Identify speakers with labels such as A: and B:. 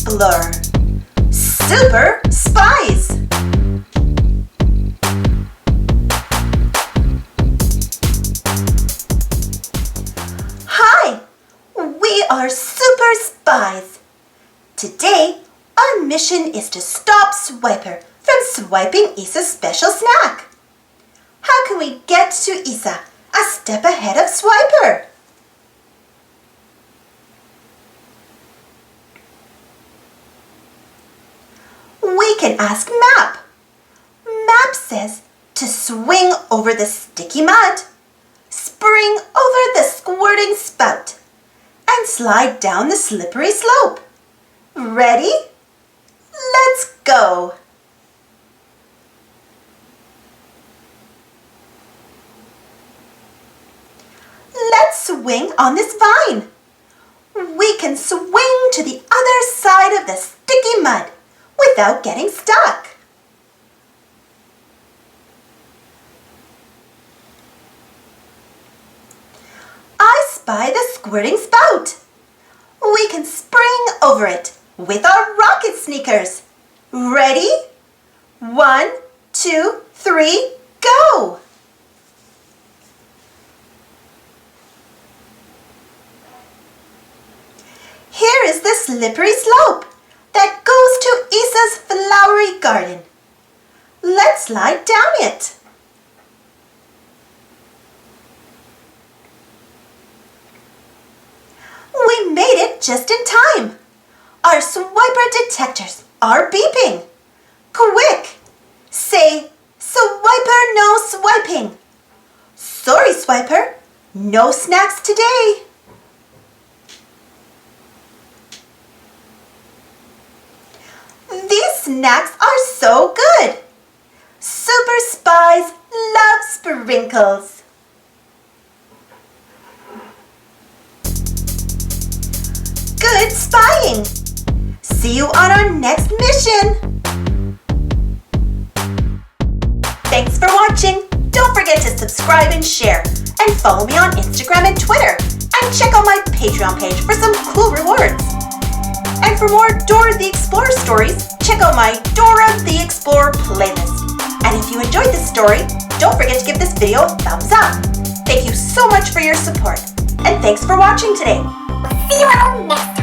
A: Explorer. Super Spies! Hi! We are Super Spies. Today, our mission is to stop Swiper from swiping Isa's special snack. How can we get to Isa a step ahead of Swiper? We can ask Map. Map says to swing over the sticky mud, spring over the squirting spout, and slide down the slippery slope. Ready? Let's go! Let's swing on this vine. We can swing to the other side of the sticky mud without getting stuck. I spy the squirting spout. We can spring over it with our rocket sneakers. Ready? 1, 2, 3, go! Here is the slippery slope that goes to Isa's flowery garden. Let's slide down it. We made it just in time. Our swiper detectors are beeping. Quick! Say, Swiper, no swiping. Sorry, Swiper, no snacks today. These snacks are so good. Super Spies love sprinkles. Good spying. See you on our next mission. Thanks for watching. Don't forget to subscribe and share. And follow me on Instagram and Twitter. And check out my Patreon page for some cool rewards. And for more Dora the Explorer stories, check out my Dora the Explorer playlist. And if you enjoyed this story, don't forget to give this video a thumbs up. Thank you so much for your support. And thanks for watching today.
B: See you all next time.